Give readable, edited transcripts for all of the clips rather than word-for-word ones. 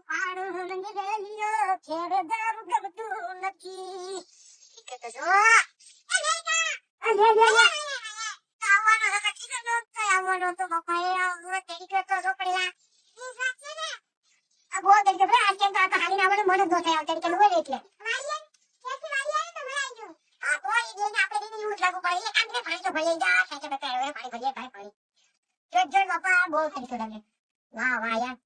પાડો રંગ રેલિયો ખેડદાર ગમતું નથી કે તો જો આવવાનો તો કીધો નો આવવાનો તો બાપા એ હવે તેરી કે તો રોકડલા આ બોલ દે કે આ કેમ તો આ હાલી ના મને દો થાય તેરી કે લો એટલે આ તો એ દેને આપણે દીને યુઝ લાગુ પડે કામ કે પાણી તો ભરી જા સાચે બતા હવે પાણી ભરીએ ભાઈ પાણી જો બાપા બોલ કરી તો લાગે વાહ વાહ યાર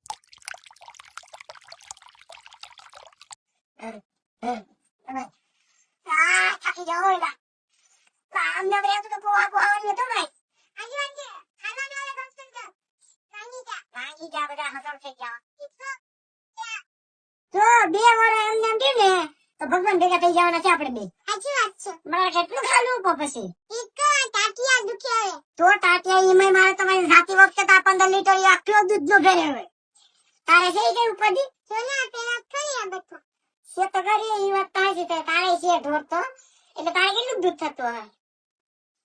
થાકી જાઓ એલા કામ ન કરે તો પોવાનું તો ભાઈ આજી વાત છે ખાવાનો વાળા ગમતું છે વાંગી જા બધા હસર થઈ ગયા તો બે વાર એમ ને તો ભગવાન ભેગા થઈ જવાના છે આપણે બે સાચી વાત છે મારે કેટલું ખાલું પછી એક ટાટિયા દુખે આવે તો ટાટિયા ઈમે મારે તમારી જાતી વખતે તો 15 લીટર આખલો દૂધ નો ભરે હવે તારે છે કે ઉપરથી સોના પેલા કરી આ બધું સે તો કરી ઈ વાત તાજી તે તારે છે ઢોર તો એટલે તારે કેટલું દૂધ થતું હે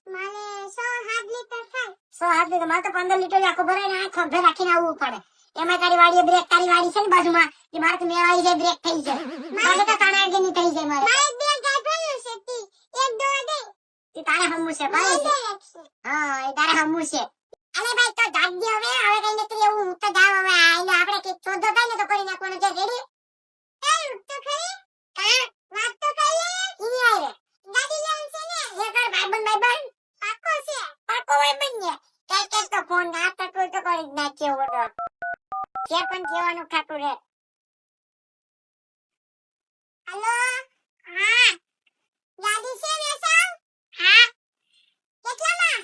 મારે 107 લીટર થાય 107 લીટર મારે તો 15 લીટર આખો ભરાઈને આખો ભે રાખીને આવવું પડે એમાં તારી વાડીએ બ્રેક તારી વાડી છે ને બાજુમાં કે મારે તો મેવાઈ જાય બ્રેક થઈ જાય મારે તો તાણા આગે ની થઈ જાય મારે બે ગાભેલું છે તી એક દો દે તી તારે હમુ છે ભાઈ હા એ તારે હમુ છે અલે ભાઈ તો જાગી હવે કઈ નથી એવું તો જાવ હવે આઈને આપણે કે ચોધો થાય ને તો કરી નાખવાનું છે રેડી એ ઉઠ તો ખરી કા વાત તો કરી લે ઈ આરે ગાડી લેવું છે ને એકર ભાઈબંધ પાકો ભાઈબંધ ને કે તો ફોન ના તો કોઈ તો કરી નાખે ઓડો કે પણ કેવાનું ખાતું રે હાલો હા ગાડી છે ને સાવ હા કેટલામાં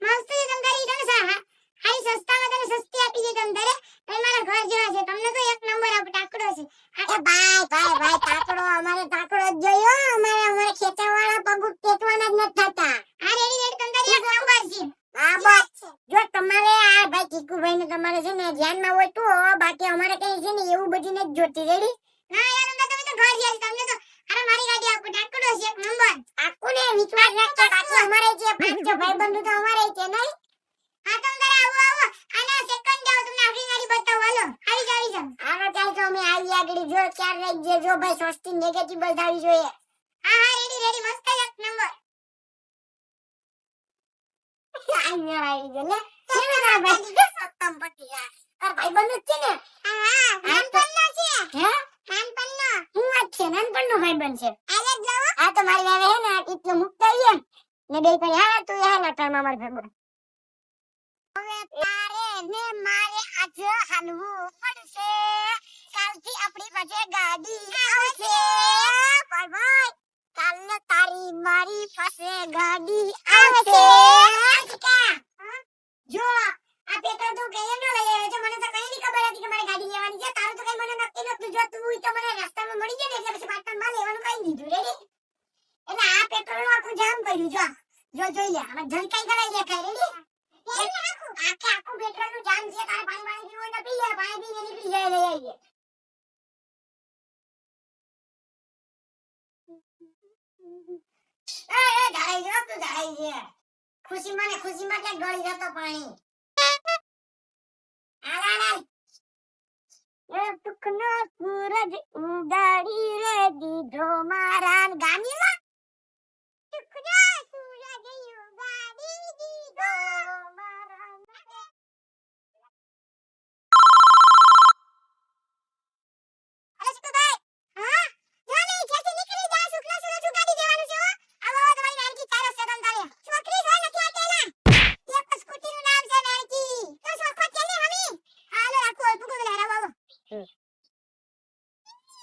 મસ્ત તમ કરી દો સા હારી સસ્તામાં તને સસ્તી આપી દે તમ તારે પણ મારા ઘર જેવા છે તમને તો એક નંબર આપ ટાકડો છે અરે ભાઈ ટાકડો અમારે ટાકડો જ જોયો અમારે ખેતરવાળા પગ પેટવાના જ ન થતા આ રેડી તમ તારે એક નંબર છે હા બસ જો તમારે આ ભાઈ ચીકુભાઈ ને તમારે છે ને ધ્યાનમાં હોય તો બાકી અમારે કઈ છે ને એવું બધું નથી જોતી રેડી ના યાર અમે તમે તો ઘર જેવા છે તમને તો અરે મારી ગાડી આપો ટાકડો છે એક નંબર આકુને વિશ્વાસ રાખજો બાકી અમારે જે પાંચ ભાઈબંધો તો અમારે છે નહીં હા તમ તારે આવો આના સેકન્ડ જાવ તમને આપણી ગાડી બતાવો હાલો આવી જાવ આનો ચાલ તો અમે આવી આગળ જો ચાર રાખ જે જો ભાઈ સસ્તી નેગેટિવ બતાવી જોઈએ હા રેડી મસ્ત એક નંબર આયા આવી ગયો ને કેવા ભાઈ સત્તમ પટિયા અરે ભાઈબંધ છે ને હા નાનપણનો છે હે નાનપણનો હું વાત છે નાનપણનો ભાઈબંધ છે આલે જ લાવો આ તો મારી આવે હે ને એટલો મુકતા આવીએ ને બે પર હા તું યા લટામાં માર ભાઈબંધ હવે તારે ને મારે આજ હાલવું પડશે કાલથી આપણી પાસે ગાડી આવશે પર ભાઈ કાલને તારી મારી પાસે ગાડી આવશે જો આ પેટ્રોલ તો કઈ ન લઈ આવ્યો છે મને તો કઈ ની ખબર હતી કે મારે ગાડી લેવાની છે તારું તો કઈ મને નક્કી નતું જો તું તો મને રસ્તામાં મળી જાય ને એટલે પછી પાટણમાં લેવાનું કઈ દીધું રેડી એટલે આ પેટ્રોલ નું આખું જામ પડ્યું જો જોઈ લે હવે જલકાઈ કરાઈ લે કઈ રેડી આખું પેટ્રોલ નું જામ છે તારે પાણી પીવું હોય તો પી લે પાણી પીને નીકળી જાય લઈ આવીએ એ ધાઈ જો તું ધાઈ છે ખુશીમાં કે ગળી જતો પાણી આલા એ ટુકનો સૂરજ ઉગાડી રે દીધો મારા ગામીલા ટુકનો સૂરજ ઉગાડી દીધો મારા અરે સુકભાઈ હા જાની ખેતી નીકળી જા સુકલા સૂરજ ઉગાડી દેવાનું છે આવો તમારી નાનકી ચારો છે તમ તારે છોકરી હોય નથી આટેલા એક સ્કૂટી નું નામ છે નાનકી તો સોખો ચલે હમી હાલો રાખો પુકો વેલા આવો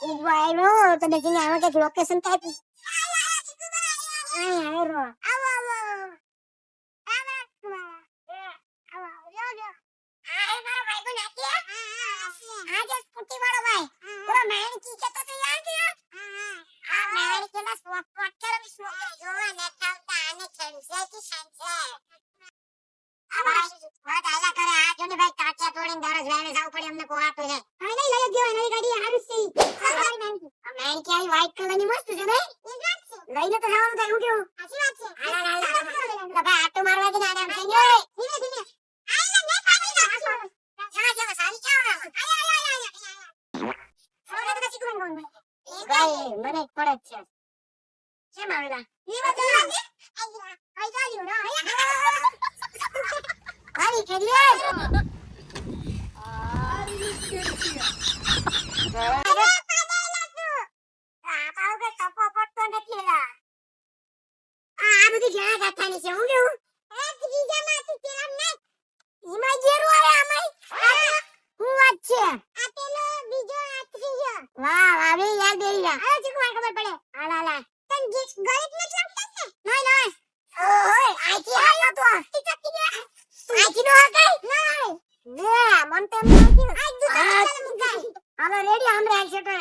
ઉવાયરો તો દેખીને આવો કે લોકેશન કાપી આવો આજે સ્કૂટી વાળો ભાઈ ઓલો નાનકી કે તો યાર કે આ નાનકી ના સ્વોક પટકર સ્વોક જોવા ને થાવતા આને ખેંચે કે ખેંચે આ ભાઈ વાત આલા કરે આ જોને ભાઈ કાચા તોડીને દરજ વાને જાવ પડે અમને કોહાતો છે આ નહીં લઈ ગયો નવી ગાડી હારું છે સારી નાનકી આ નાનકી આવી વ્હાઈટ કલર ની મસ્ત છે ને ઈ વાત છે લઈને તો જવાનું થાય હું કેવું સાચી વાત છે હાલા ભાઈ આટો મારવા કે નાના થઈ ગયો ધીમે ધીમે આયા ને પાણી ના જા સારી ક્યાં આયા ભાઈ મને જ પડે જ છે કેમ આવેલા ઈ વાત આઈ જાલ્યો ના આરી કે લે આ બધી ઘણા ગાથાની છે હું કેવું એક બીજામાંથી પેલા ના ઈમાં જેરું આવે આમાં હું વાત છે આ પેલો બીજો આ ત્રીજો વાહ વાહ બે યાર દેઈલા આ ચીકુ આ ખબર પડે હાલા હાલા તન ગીત ગણિત ન લાગતા ને નહીં નહીં ઓય આઈથી હાલો તો આઈથી નો હકાય નહીં લે મન તો એમ નથી આઈ દુ મુકાઈ હાલો રેડી આમ રાખ છે તો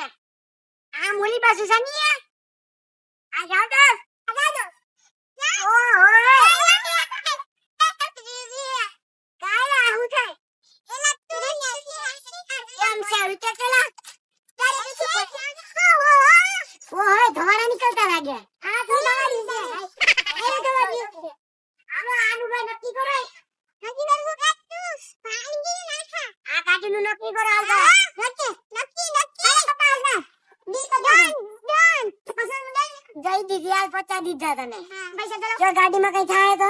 આ મોલી બાજુ સની આ જાવ તો આ જાવ નીકળતા લાગે આ તો તમારી છે એ તમારી છે આનો આનુભાઈ નક્કી કરો નક્કી કરવું કાટું પાણી નાખા આ કાટુનું નક્કી કરો આવતા નક્કી કપાસના દી તો ડન પસંદ જઈ દીધી યાર 50 દીધા તને પૈસા ચલો જો ગાડીમાં કઈ થાય તો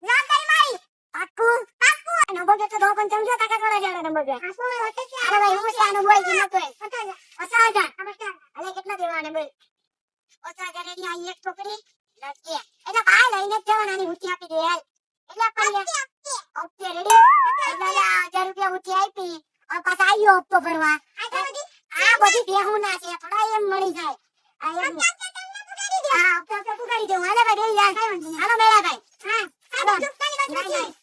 જવાબદારી મારી પાક્કું નંબર કે તો પણ સમજો તાકાત વાળા જાણે નંબર કે આ શું હોતે છે અરે ભાઈ હું સાનો બોલ કી નતો 50,000 અલે કેટલા દેવાને બોલ 50,000 ની આ એક છોકરી લટકે એટલે ભાઈ લઈને જવાના ની ઉઠી આપી દે યાર એટલે પણ ઓકે રેડી એટલે 1000 રૂપિયા ઉઠી આપી और પાછા આયો હપ્તો ભરવા આ બધી બેહું ના છે થોડા એમ મળી જાય આ એમ હા હપ્તો પુગાડી દેવું હાલે ભાઈ યાર હાલો મેળા ભાઈ હા હાલો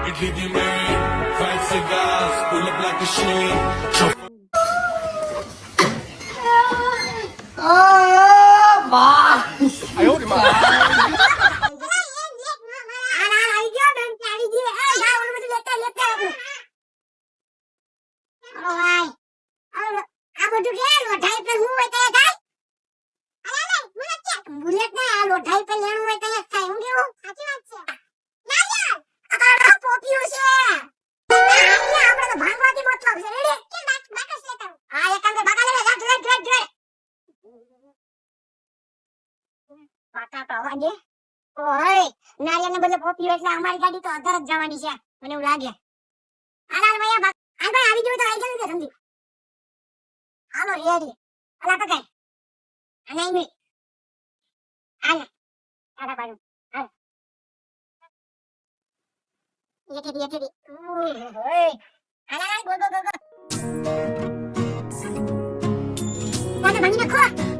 Idli di man, 5 cigars, pull up like a sheen. Bullet ને આ લોઢાઈ પર લેણું હોય તો થાય હું કેવું સાચી વાત છે ના યાર આ તો પોપિયો છે આપણે તો ભાગવાથી મતલબ છે રેડી કે બાકસ લેતા હા એક કામ કર બાકા લે જા ડ્રાઈવ બાકા તો આવા દે ઓય નારિયાને બદલે પોપિયો એટલે અમારી ગાડી તો અધર જ જવાની છે મને એવું લાગે આલા ભાઈ આ ભાઈ આવી ગયો તો આવી ગયો સમજી હાલો રેડી આલા પકાય અને ઈ Ana, ada baru. Ana. Iya tadi. Hei. Ana, go. Mana bangin aku?